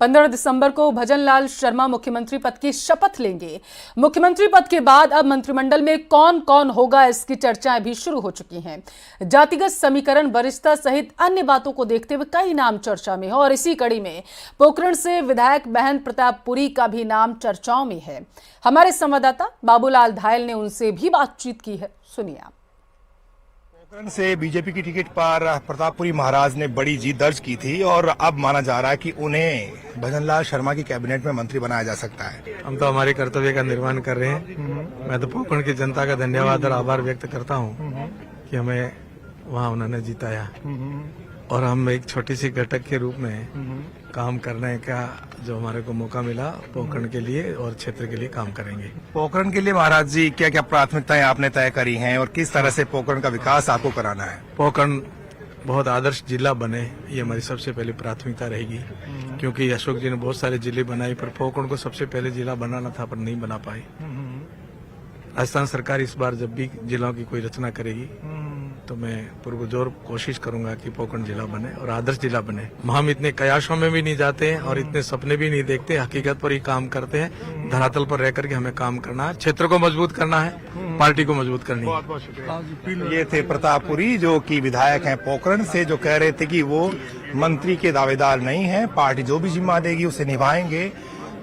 15 दिसंबर को भजनलाल शर्मा मुख्यमंत्री पद की शपथ लेंगे। मुख्यमंत्री पद के बाद अब मंत्रिमंडल में कौन कौन होगा, इसकी चर्चाएं भी शुरू हो चुकी हैं। जातिगत समीकरण, वरिष्ठता सहित अन्य बातों को देखते हुए कई नाम चर्चा में हैं और इसी कड़ी में पोखरण से विधायक बहन प्रतापपुरी का भी नाम चर्चाओं में है। हमारे संवाददाता बाबूलाल धायल ने उनसे भी बातचीत की है, सुनिए आप। पोखरण से बीजेपी की टिकट पर प्रतापपुरी महाराज ने बड़ी जीत दर्ज की थी और अब माना जा रहा है कि उन्हें भजनलाल शर्मा की कैबिनेट में मंत्री बनाया जा सकता है। हम तो हमारे कर्तव्य का निर्वहन कर रहे हैं। मैं तो पोखरण की जनता का धन्यवाद और आभार व्यक्त करता हूं कि हमें वहां उन्होंने जिताया और हम एक छोटी सी घटक के रूप में काम करने का जो हमारे को मौका मिला पोखरण के लिए और क्षेत्र के लिए काम करेंगे। पोखरण के लिए महाराज जी क्या क्या प्राथमिकताएं आपने तय करी हैं और किस तरह से पोखरण का विकास आपको कराना है? पोखरण बहुत आदर्श जिला बने, ये हमारी सबसे पहली प्राथमिकता रहेगी, क्योंकि अशोक जी ने बहुत सारे जिले बनाए पर पोखरण को सबसे पहले जिला बनाना था पर नहीं बना पाई। राजस्थान सरकार इस बार जब भी जिलों की कोई रचना करेगी तो मैं पुरजोर कोशिश करूंगा कि पोखरण जिला बने और आदर्श जिला बने। हम इतने कयासों में भी नहीं जाते हैं और इतने सपने भी नहीं देखते, हकीकत पर ही काम करते हैं। धरातल पर रहकर के हमें काम करना है, क्षेत्र को मजबूत करना है, पार्टी को मजबूत करनी है। ये थे प्रतापपुरी जो कि विधायक हैं पोखरण से, जो कह रहे थे कि वो मंत्री के दावेदार नहीं है, पार्टी जो भी जिम्मा देगी उसे निभाएंगे।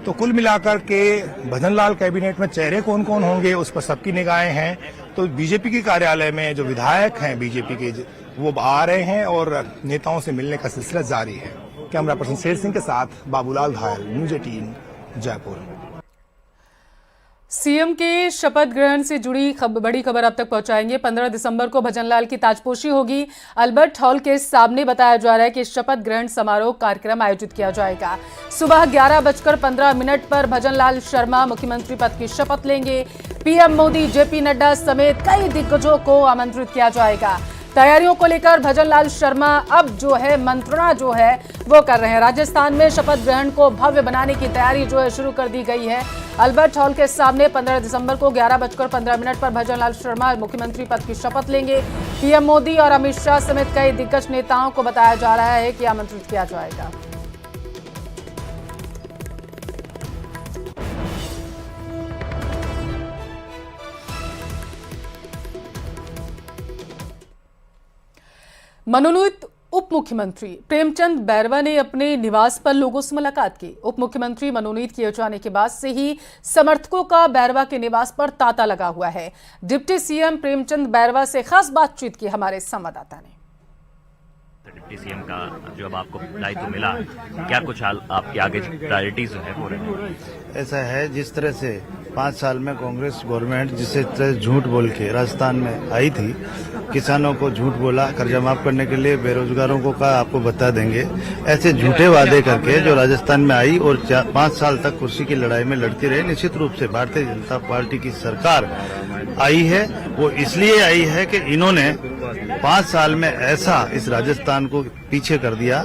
तो कुल मिलाकर के भजनलाल कैबिनेट में चेहरे कौन कौन होंगे उस पर सबकी निगाहें हैं। तो बीजेपी के कार्यालय में जो विधायक हैं बीजेपी के वो आ रहे हैं और नेताओं से मिलने का सिलसिला जारी है। कैमरा पर्सन शेर सिंह के साथ बाबूलाल धायल, न्यूज़ 18 जयपुर। सीएम के शपथ ग्रहण से जुड़ी बड़ी खबर अब तक पहुंचाएंगे। 15 दिसंबर को भजनलाल की ताजपोशी होगी। अल्बर्ट हॉल के सामने बताया जा रहा है कि शपथ ग्रहण समारोह कार्यक्रम आयोजित किया जाएगा। सुबह 11:15 पर भजनलाल शर्मा मुख्यमंत्री पद की शपथ लेंगे। पीएम मोदी, जेपी नड्डा समेत कई दिग्गजों को आमंत्रित किया जाएगा। तैयारियों को लेकर भजनलाल शर्मा अब जो है मंत्रणा जो है वो कर रहे हैं। राजस्थान में शपथ ग्रहण को भव्य बनाने की तैयारी जो है शुरू कर दी गई है। अल्बर्ट हॉल के सामने 15 दिसंबर को 11:15 पर भजनलाल शर्मा मुख्यमंत्री पद की शपथ लेंगे। पीएम मोदी और अमित शाह समेत कई दिग्गज नेताओं को बताया जा रहा है कि आमंत्रित किया जाएगा। मनोनीत उप मुख्यमंत्री प्रेमचंद बैरवा ने अपने निवास पर लोगों से मुलाकात की। उप मुख्यमंत्री मनोनीत किए जाने के बाद से ही समर्थकों का बैरवा के निवास पर तांता लगा हुआ है। डिप्टी सीएम प्रेमचंद बैरवा से खास बातचीत की हमारे संवाददाता ने। डिप्टी सीएम का जो अब आपको दायित्व मिला, क्या कुछ आपके आगे प्रायोरिटीज जो है वो रही? ऐसा है, जिस तरह से 5 साल में कांग्रेस गवर्नमेंट जिस तरह झूठ बोल के राजस्थान में आई थी, किसानों को झूठ बोला कर्जा माफ करने के लिए, बेरोजगारों को कहा आपको बता देंगे, ऐसे झूठे वादे करके जो राजस्थान में आई और 5 साल तक कुर्सी की लड़ाई में लड़ती रही। निश्चित रूप से भारतीय जनता पार्टी की सरकार आई है, वो इसलिए आई है कि इन्होंने 5 साल में ऐसा इस राजस्थान को पीछे कर दिया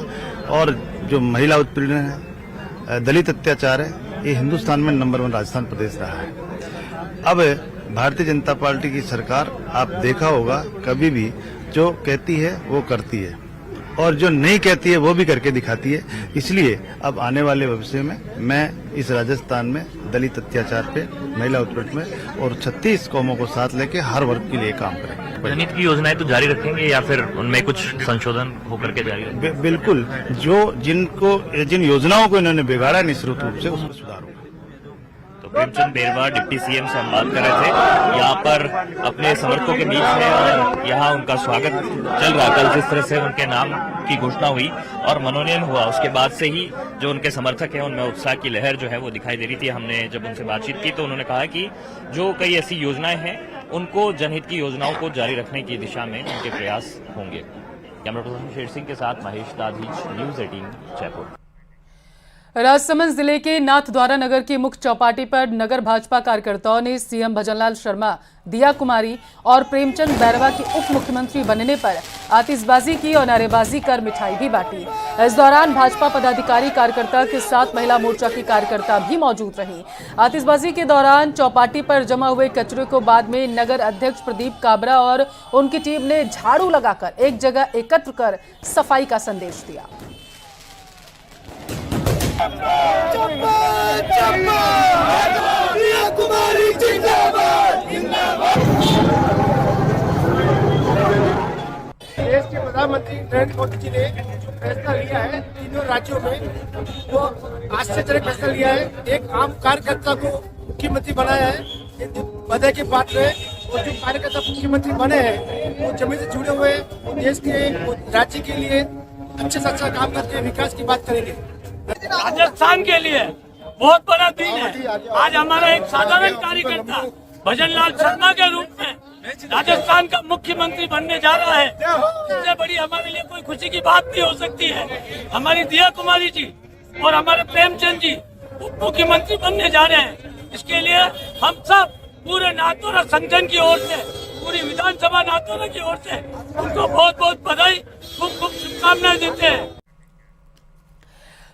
और जो महिला उत्पीड़न है, दलित अत्याचार है, ये हिंदुस्तान में नंबर 1 राजस्थान प्रदेश रहा है। अब भारतीय जनता पार्टी की सरकार, आप देखा होगा, कभी भी जो कहती है वो करती है और जो नहीं कहती है वो भी करके दिखाती है। इसलिए अब आने वाले भविष्य में मैं इस राजस्थान में दलित अत्याचार पे, महिला उत्पीड़न में और 36 कौमों को साथ लेके हर वर्ग के लिए काम करेंगे। जनहित की योजनाएं तो जारी रखेंगे या फिर उनमें कुछ संशोधन होकर के जारी रखेंगे? बिल्कुल, जिन योजनाओं को इन्होंने बिगाड़ा निश्चित रूप से उसको सुधार होगा। तो प्रेमचंद बैरवा डिप्टी सीएम से हम बात कर रहे थे, यहाँ पर अपने समर्थकों के बीच में और यहाँ उनका स्वागत चल रहा। कल जिस तरह से उनके नाम की घोषणा हुई और मनोनयन हुआ, उसके बाद से ही जो उनके समर्थक हैं उनमें उत्साह की लहर जो है वो दिखाई दे रही थी। हमने जब उनसे बातचीत की तो उन्होंने कहा कि जो कई ऐसी योजनाएं हैं उनको, जनहित की योजनाओं को जारी रखने की दिशा में उनके प्रयास होंगे। कैमरा पर्सन शेर सिंह के साथ महेश दाधीच, न्यूज़ 18 जयपुर। राजसमंद जिले के नाथद्वारा नगर की मुख्य चौपाटी पर नगर भाजपा कार्यकर्ताओं ने सीएम भजनलाल शर्मा, दिया कुमारी और प्रेमचंद बैरवा के उप मुख्यमंत्री बनने पर आतिशबाजी की और नारेबाजी कर मिठाई भी बांटी। इस दौरान भाजपा पदाधिकारी कार्यकर्ता के साथ महिला मोर्चा की कार्यकर्ता भी मौजूद रही। आतिशबाजी के दौरान चौपाटी पर जमा हुए कचरे को बाद में नगर अध्यक्ष प्रदीप काबरा और उनकी टीम ने झाड़ू लगाकर एक जगह एकत्र कर सफाई का संदेश दिया। देश के प्रधानमंत्री नरेंद्र मोदी जी ने जो फैसला लिया है तीनों राज्यों में, वो आश्चर्यजनक फैसला लिया है। एक आम कार्यकर्ता को मुख्यमंत्री बनाया है, बधाई की बात है। और जो कार्यकर्ता मुख्यमंत्री बने हैं वो जमीन से जुड़े हुए, वो देश के, वो राज्य के लिए अच्छे से अच्छा काम करके विकास की बात करेंगे। राजस्थान के लिए बहुत बड़ा दिन है। आज हमारा एक साधारण कार्यकर्ता भजन लाल शर्मा के रूप में राजस्थान का मुख्यमंत्री बनने जा रहा है। इससे बड़ी हमारे लिए कोई खुशी की बात नहीं हो सकती है। हमारी दिया कुमारी जी और हमारे प्रेमचंद जी उप मुख्यमंत्री बनने जा रहे हैं। इसके लिए हम सब पूरे नाथद्वारा संगठन की ओर से, पूरी विधानसभा नाथद्वारा की ओर से उनको बहुत बहुत बधाई, खूब खूब शुभकामनाएं देते हैं।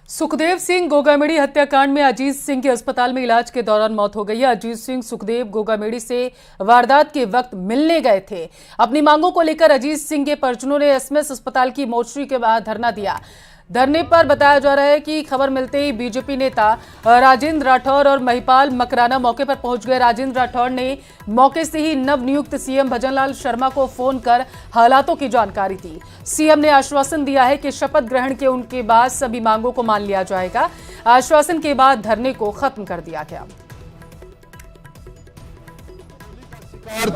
सुखदेव सिंह गोगामेड़ी हत्याकांड में अजीत सिंह के अस्पताल में इलाज के दौरान मौत हो गई है। अजीत सिंह सुखदेव गोगामेड़ी से वारदात के वक्त मिलने गए थे। अपनी मांगों को लेकर अजीत सिंह के परिजनों ने एसएमएस अस्पताल की मोर्चरी के बाद धरना दिया। धरने पर बताया जा रहा है कि खबर मिलते ही बीजेपी नेता राजेंद्र राठौर और महिपाल मकराना मौके पर पहुंच गए। राजेंद्र राठौर ने मौके से ही नवनियुक्त सीएम भजनलाल शर्मा को फोन कर हालातों की जानकारी दी। सीएम ने आश्वासन दिया है कि शपथ ग्रहण के उनके बाद सभी मांगों को मान लिया जाएगा। आश्वासन के बाद धरने को खत्म कर दिया गया।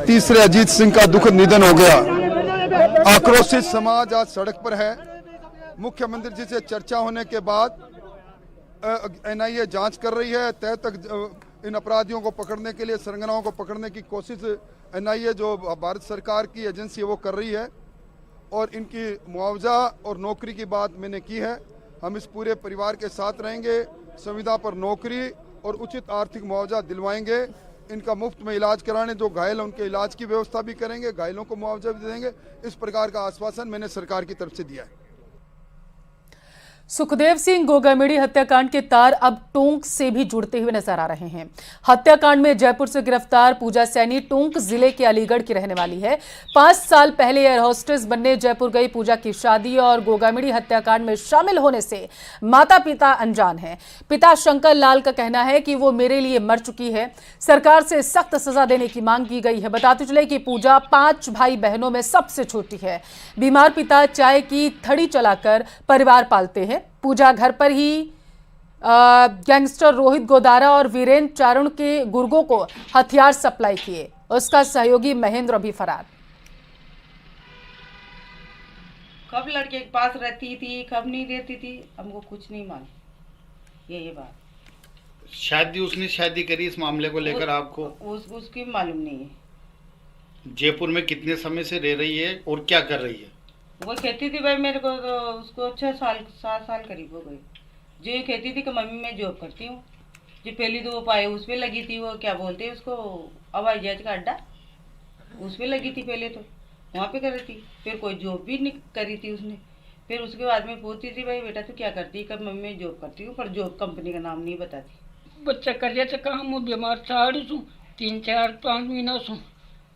तीसरे अजीत सिंह का दुखद निधन हो गया। आक्रोशित समाज आज सड़क पर है। मुख्यमंत्री जी से चर्चा होने के बाद एनआईए जांच कर रही है। तय तक इन अपराधियों को पकड़ने के लिए, सरगनाओं को पकड़ने की कोशिश एनआईए जो भारत सरकार की एजेंसी है वो कर रही है। और इनकी मुआवजा और नौकरी की बात मैंने की है। हम इस पूरे परिवार के साथ रहेंगे। संविदा पर नौकरी और उचित आर्थिक मुआवजा दिलवाएंगे। इनका मुफ्त में इलाज कराने, जो घायल हैं उनके इलाज की व्यवस्था भी करेंगे, घायलों को मुआवजा भी देंगे। इस प्रकार का आश्वासन मैंने सरकार की तरफ से दिया है। सुखदेव सिंह गोगामेड़ी हत्याकांड के तार अब टोंक से भी जुड़ते हुए नजर आ रहे हैं। हत्याकांड में जयपुर से गिरफ्तार पूजा सैनी टोंक जिले के अलीगढ़ की रहने वाली है। 5 साल पहले एयर होस्टेस बनने जयपुर गई पूजा की शादी और गोगामेड़ी हत्याकांड में शामिल होने से माता पिता अनजान हैं। पिता शंकर लाल का कहना है कि वो मेरे लिए मर चुकी है। सरकार से सख्त सजा देने की मांग की गई है। बताते चले कि पूजा 5 भाई बहनों में सबसे छोटी है। बीमार पिता चाय की थड़ी चलाकर परिवार पालते हैं। पूजा घर पर ही गैंगस्टर रोहित गोदारा और वीरेंद्र चारण के गुर्गों को हथियार सप्लाई किए। उसका सहयोगी महेंद्र भी फरार। कब लड़के के पास रहती थी, कब नहीं रहती थी, हमको कुछ नहीं मालूम। ये बात शादी उसने शादी करी, इस मामले को लेकर आपको उसकी मालूम नहीं है। जयपुर में कितने समय से रह रही है और क्या कर रही है? वो कहती थी भाई मेरे को तो उसको 7 साल करीब हो गई। जो ये कहती थी कि मम्मी मैं जॉब करती हूँ। जो पहली तो वो पाए उस पर लगी थी, वो क्या बोलते हैं उसको, हवाई जहाज का अड्डा, उस पर लगी थी पहले तो, वहाँ पे कर रही थी। फिर कोई जॉब भी नहीं करी थी उसने। फिर उसके बाद में पूछती थी भाई बेटा तू क्या करती है, कब मम्मी मैं जॉब करती हूँ, पर जॉब कंपनी का नाम नहीं बताती। बच्चा कर रहे थे काम, वो बीमार साड़ी सू 3-4-5 महीना सू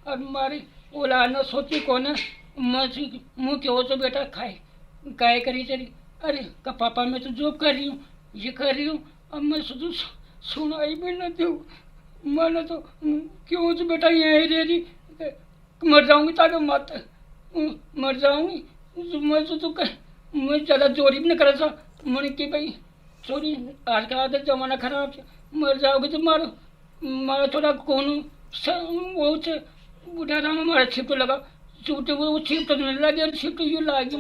और हमारी ओला न सोची कौन है मुँह के हो तो बेटा खाए काय करी चली। अरे का पापा मैं तो जॉब कर रही हूँ, ये कर रही हूँ, अब मैं सुनाई भी न दूँ। मैंने तो क्यों तो बेटा यहीं रह रही, मर जाऊंगी ताकि मत मर जाऊंगी। मैं तो मैं ज़्यादा चोरी भी नहीं करा था। मैंने कि भाई चोरी आज का आदत जमाना खराब है, मर जाओगे तो मारो मारो थोड़ा कौन वो बुढ़ा राम हमारा छिप लगा, छूटे वो छिप तो नहीं लगे, छिप तो यूँ लागी।